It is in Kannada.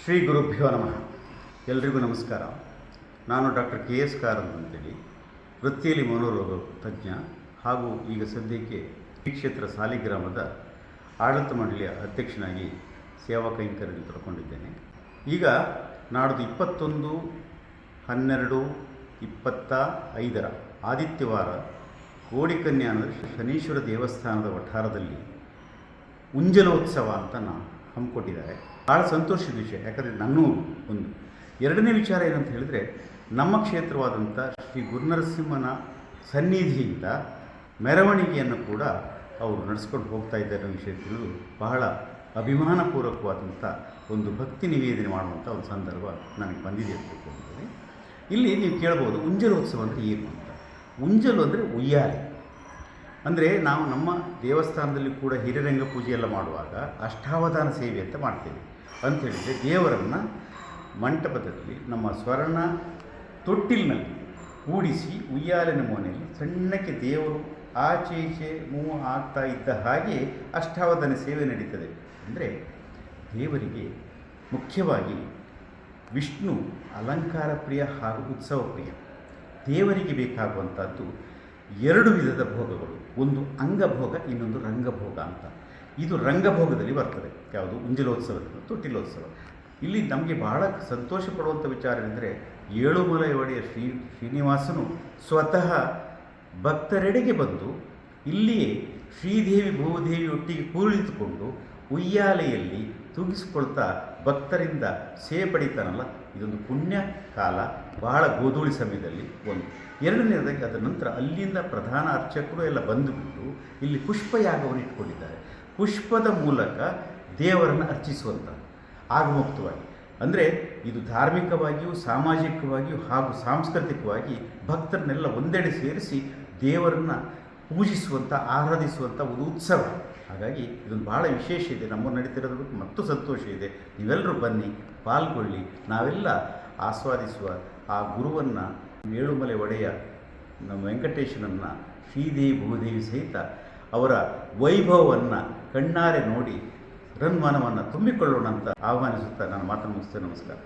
ಶ್ರೀ ಗುರುಭ್ಯೋ ನಮಃ. ಎಲ್ರಿಗೂ ನಮಸ್ಕಾರ. ನಾನು ಡಾಕ್ಟರ್ KS ಕಾರಂತ್ ಅಂತೇಳಿ, ವೃತ್ತಿಯಲ್ಲಿ ಮನೋರೋಗ ತಜ್ಞ ಹಾಗೂ ಈಗ ಸದ್ಯಕ್ಕೆ ಈ ಕ್ಷೇತ್ರ ಸಾಲಿಗ್ರಾಮದ ಆಡಳಿತ ಮಂಡಳಿಯ ಅಧ್ಯಕ್ಷನಾಗಿ ಸೇವಾ ಕೈಂಕರ್ಯದಲ್ಲಿ ತೊಡ್ಕೊಂಡಿದ್ದೇನೆ. ಈಗ ನಾಡ್ದು 21/12/25 ಆದಿತ್ಯವಾರ ಕೋಡಿಕನ್ಯಾನ ಶನೀಶ್ವರ ದೇವಸ್ಥಾನದ ವಠಾರದಲ್ಲಿ ಉಂಜಲೋತ್ಸವ ಅಂತ ಹಮ್ಮಿಕೊಟ್ಟಿದ್ದಾರೆ. ಭಾಳ ಸಂತೋಷದ ವಿಷಯ. ಯಾಕಂದರೆ ನನ್ನೂ ಒಂದು ಎರಡನೇ ವಿಚಾರ ಏನಂತ ಹೇಳಿದರೆ, ನಮ್ಮ ಕ್ಷೇತ್ರವಾದಂಥ ಶ್ರೀ ಗುರುನರಸಿಂಹನ ಸನ್ನಿಧಿಯಿಂದ ಮೆರವಣಿಗೆಯನ್ನು ಕೂಡ ಅವರು ನಡೆಸ್ಕೊಂಡು ಹೋಗ್ತಾ ಇದ್ದಾರೆ ಅನ್ನೋ ವಿಷಯ ತಿಳಿದು ಬಹಳ ಅಭಿಮಾನಪೂರ್ವಕವಾದಂಥ ಒಂದು ಭಕ್ತಿ ನಿವೇದನೆ ಮಾಡುವಂಥ ಒಂದು ಸಂದರ್ಭ ನನಗೆ ಬಂದಿದೆ ಅಂತ ತಿಳ್ಕೊಂಡಿದ್ದೀನಿ. ಇಲ್ಲಿ ನೀವು ಕೇಳ್ಬೋದು, ಉಂಜಲೋತ್ಸವ ಅಂದರೆ ಏನು ಅಂತ. ಉಂಜಲು ಅಂದರೆ ಉಯ್ಯಾಲೆ. ಅಂದರೆ ನಾವು ನಮ್ಮ ದೇವಸ್ಥಾನದಲ್ಲಿ ಕೂಡ ಹಿರಿರಂಗ ಪೂಜೆ ಎಲ್ಲ ಮಾಡುವಾಗ ಅಷ್ಟಾವಧಾನ ಸೇವೆ ಅಂತ ಮಾಡ್ತೇವೆ. ಅಂಥೇಳಿದರೆ ದೇವರನ್ನು ಮಂಟಪದಲ್ಲಿ ನಮ್ಮ ಸ್ವರ್ಣ ತೊಟ್ಟಿಲಿನಲ್ಲಿ ಕೂಡಿಸಿ ಉಯ್ಯಾಲೆನ ಮನೆಯಲ್ಲಿ ಸಣ್ಣಕ್ಕೆ ದೇವರು ಆಚೆ ಈಚೆ ಮೂವ್ ಆಗ್ತಾ ಇದ್ದ ಹಾಗೆ ಅಷ್ಟಾವಧಾನ ಸೇವೆ ನಡೀತದೆ. ಅಂದರೆ ದೇವರಿಗೆ ಮುಖ್ಯವಾಗಿ ವಿಷ್ಣು ಅಲಂಕಾರ ಪ್ರಿಯ ಹಾಗೂ ಉತ್ಸವ ಪ್ರಿಯ. ದೇವರಿಗೆ ಬೇಕಾಗುವಂಥದ್ದು ಎರಡು ವಿಧದ ಭೋಗಗಳು, ಒಂದು ಅಂಗಭೋಗ, ಇನ್ನೊಂದು ರಂಗಭೋಗ ಅಂತ. ಇದು ರಂಗಭೋಗದಲ್ಲಿ ಬರ್ತದೆ. ಯಾವುದು? ಉಂಜಲೋತ್ಸವದ ತೊಟ್ಟಿಲೋತ್ಸವ. ಇಲ್ಲಿ ನಮಗೆ ಬಹಳ ಸಂತೋಷ ಪಡುವಂಥ ವಿಚಾರ ಎಂದರೆ, ಏಳುಮಲೈ ಒಡೆಯ ಶ್ರೀನಿವಾಸನು ಸ್ವತಃ ಭಕ್ತರೆಡೆಗೆ ಬಂದು ಇಲ್ಲಿಯೇ ಶ್ರೀದೇವಿ ಭೂದೇವಿ ಒಟ್ಟಿಗೆ ಕುಳಿತುಕೊಂಡು ಉಯ್ಯಾಲೆಯಲ್ಲಿ ತೂಗಿಸಿಕೊಳ್ತಾ ಭಕ್ತರಿಂದ ಸೇವೆ ಪಡೀತಾನಲ್ಲ, ಇದೊಂದು ಪುಣ್ಯ ಕಾಲ. ಬಹಳ ಗೋಧೂಳಿ ಸಮಯದಲ್ಲಿ ಒಂದು. ಎರಡನೇದಾಗಿ ಅದರ ನಂತರ ಅಲ್ಲಿಂದ ಪ್ರಧಾನ ಅರ್ಚಕರು ಎಲ್ಲ ಬಂದುಬಿಟ್ಟು ಇಲ್ಲಿ ಪುಷ್ಪಯಾಗವನ್ನು ಇಟ್ಕೊಂಡಿದ್ದಾರೆ. ಪುಷ್ಪದ ಮೂಲಕ ದೇವರನ್ನು ಅರ್ಚಿಸುವಂಥದ್ದು ಆಗಮುಕ್ತವಾಗಿ. ಅಂದರೆ ಇದು ಧಾರ್ಮಿಕವಾಗಿಯೂ ಸಾಮಾಜಿಕವಾಗಿಯೂ ಹಾಗೂ ಸಾಂಸ್ಕೃತಿಕವಾಗಿ ಭಕ್ತರನ್ನೆಲ್ಲ ಒಂದೆಡೆ ಸೇರಿಸಿ ದೇವರನ್ನು ಪೂಜಿಸುವಂಥ, ಆರಾಧಿಸುವಂಥ ಒಂದು ಉತ್ಸವ. ಹಾಗಾಗಿ ಇದೊಂದು ಭಾಳ ವಿಶೇಷ ಇದೆ. ನಮ್ಮನ್ನು ನಡೀತಿರೋದ್ರ ಮತ್ತು ಸಂತೋಷ ಇದೆ. ನೀವೆಲ್ಲರೂ ಬನ್ನಿ, ಪಾಲ್ಗೊಳ್ಳಿ. ನಾವೆಲ್ಲ ಆಸ್ವಾದಿಸುವ ಆ ಗುರುವನ್ನು, ಏಳುಮಲೆ ಒಡೆಯ ನಮ್ಮ ವೆಂಕಟೇಶನನ್ನು, ಶ್ರೀದೇವಿ ಭೂದೇವಿ ಸಹಿತ ಅವರ ವೈಭವವನ್ನು ಕಣ್ಣಾರೆ ನೋಡಿ ರನ್ಮನವನ್ನು ತುಂಬಿಕೊಳ್ಳೋಣ ಅಂತ ಆಹ್ವಾನಿಸುತ್ತಾ ನಾನು ಮಾತನ್ನು ಮುಗಿಸ್ತೇನೆ. ನಮಸ್ಕಾರ.